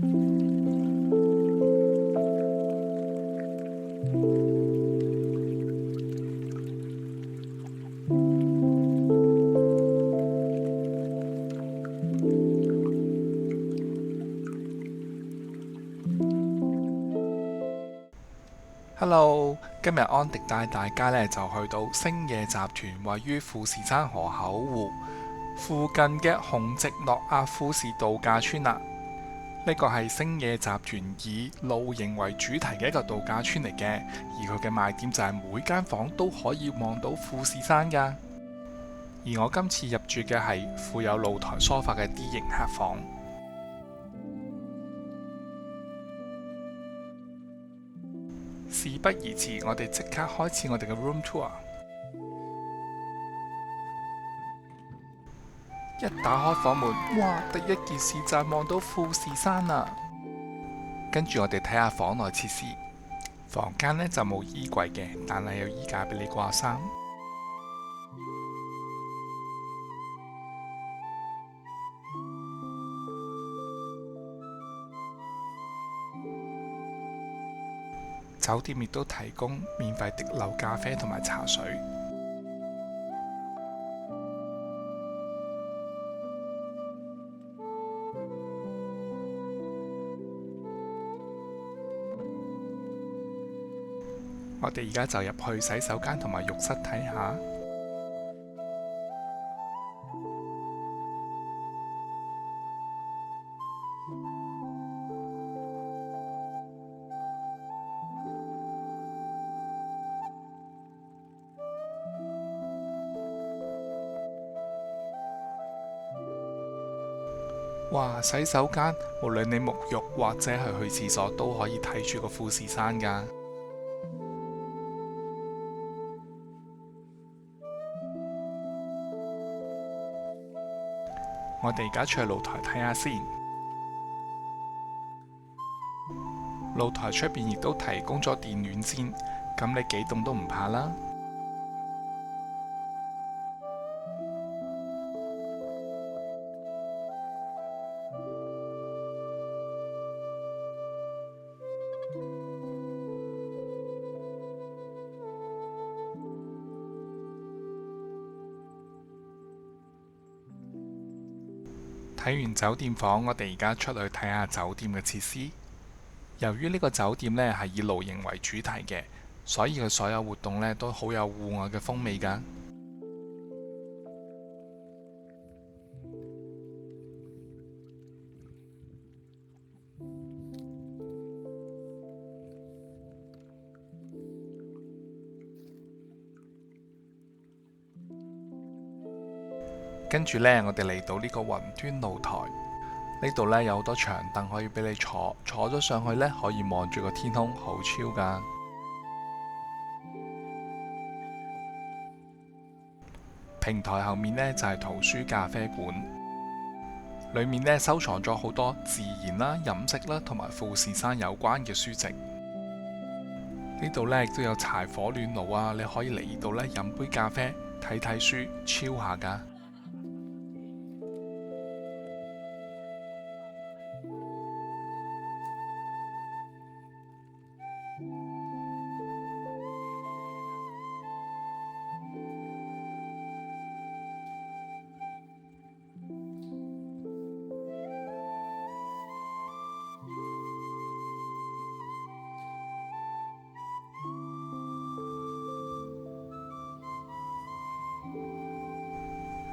Hello，今日安迪帶大家就去到星野集團位於富士山河口湖附近嘅紅直諾亞富士度假村啦。呢個係星野集團以露營為主題嘅一個度假村嚟嘅，而佢嘅賣點就係每間房都可以望到富士山噶。而我今次入住嘅係附有露台梳化嘅 D 型客房。事不宜遲，我哋即刻開始我哋嘅 room tour。一打開房門，哇！第一件事就係望到富士山啦。跟住我哋睇下房內設施，房間呢就冇衣櫃嘅，但係有衣架俾你掛衫。酒店亦都提供免費滴漏咖啡同埋茶水。我哋而家就入去洗手間同埋浴室睇下。哇！洗手間無論你沐浴或者係去廁所都可以睇住個富士山㗎。我哋而家出去露台睇下先。露台出邊亦都提供咗電暖氈，咁你幾凍都唔怕啦。睇完酒店房，我哋而家出去睇下酒店嘅設施。由於呢個酒店呢係以露營為主題嘅，所以佢所有活動呢都好有戶外嘅風味㗎。跟住呢，我哋嚟到呢個雲端露台，呢度呢有好多長凳可以俾你坐，坐咗上去呢可以望住個天空，好 chill 㗎。平台後面呢就係圖書咖啡館，裏面呢收藏咗好多自然啦、飲食啦同埋富士山有關嘅書籍。呢度呢亦都有柴火暖爐啊，你可以嚟呢度呢飲杯咖啡、睇睇書、chill 下㗎。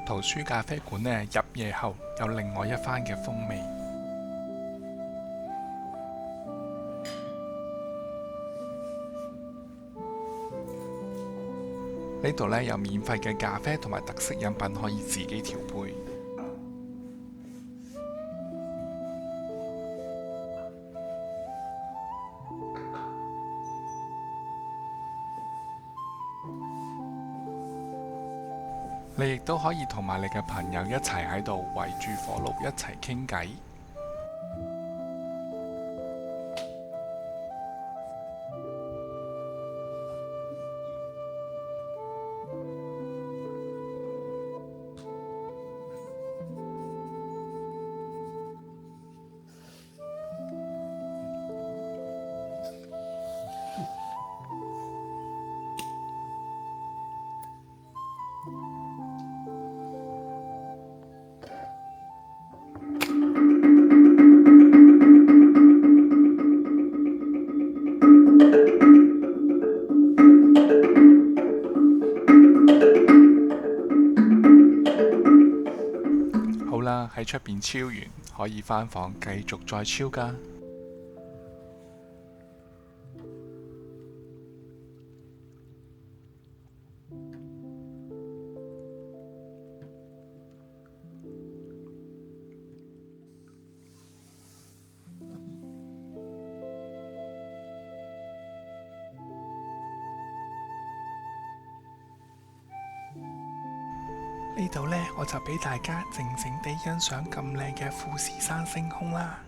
圖書咖啡館呢，入夜後有另外一番嘅風味。呢度呢，有免費嘅咖啡同埋特色飲品可以自己調配。你亦都可以同埋你嘅朋友一齊喺度圍住火爐一齊傾偈。啦，喺出邊超完可以返房繼續再超㗎。呢度呢，我就俾大家靜靜地欣賞咁靚嘅富士山星空啦。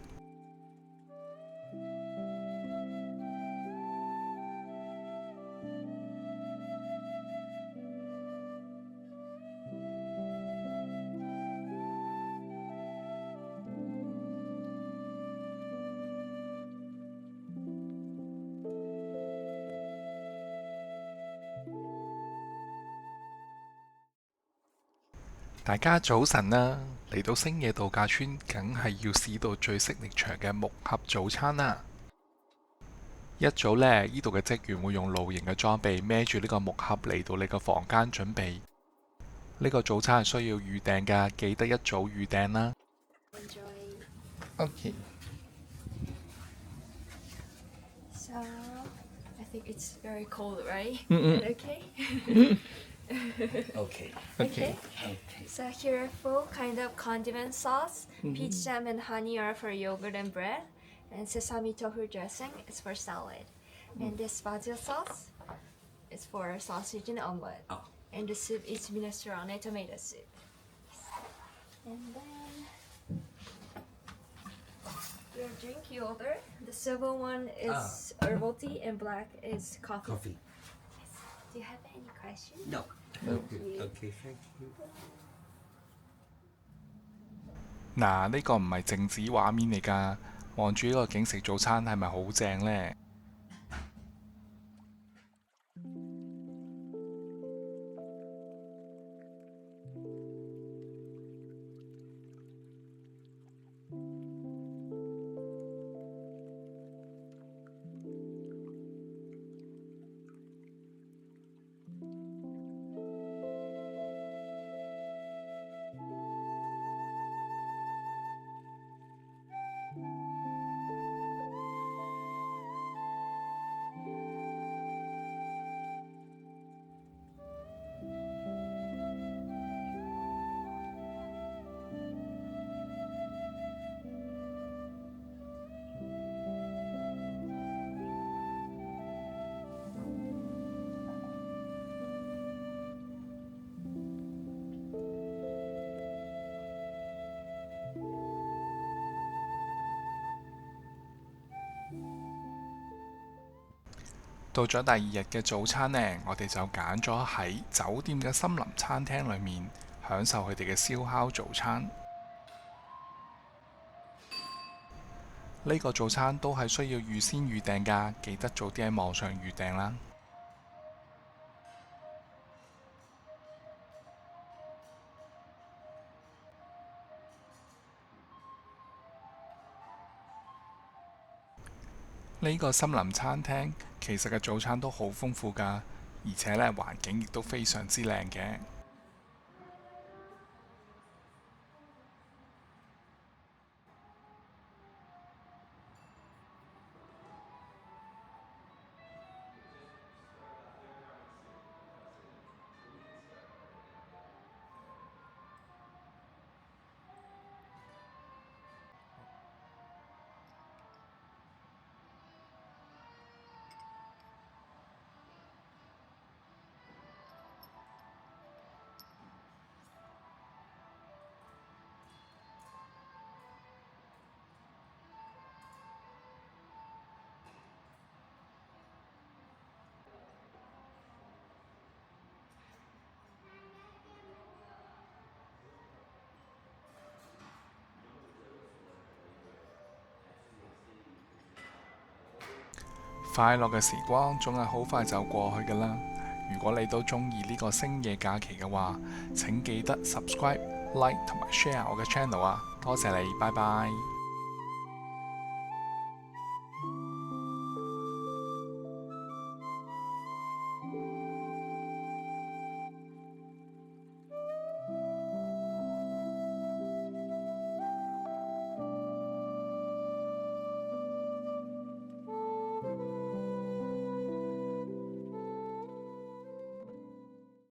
大家早晨啦！嚟到星野度假村，梗係要試到最息力場嘅木盒早餐啦！一早呢，呢度嘅職員會用露營嘅裝備孭住呢個木盒嚟到你個房間準備。呢個早餐係需要預訂㗎，記得一早預訂啦。OK。So I think it's very cold, right? Okay. Okay. Okay. Okay. So here are full kind of condiment sauce. Peach jam and honey are for yogurt and bread, and sesame tofu dressing is for salad. And this basil sauce is for sausage and omelette. Oh. And the soup is minestrone tomato soup. And then your drink you order. The silver one is herbal tea and black is coffee. Coffee. Do you have any questions? No. Okay. Okay, thank you. 嗱，呢個唔係靜止畫面嚟㗎，望住呢個景食早餐係咪好正呢？到咗第二日嘅早餐呢，我哋就揀咗喺酒店嘅森林餐廳裏面享受佢哋嘅燒烤早餐。呢個早餐都係需要預先預訂㗎，記得早啲喺網上預訂啦。呢個森林餐廳其實嘅早餐都好豐富㗎，而且呢環境亦都非常之靚嘅。快樂嘅時光總係好快就過去㗎啦。如果你都中意呢個星野假期嘅話，請記得 subscribe、like 同埋 share 我嘅 channel啊！多謝你，拜拜。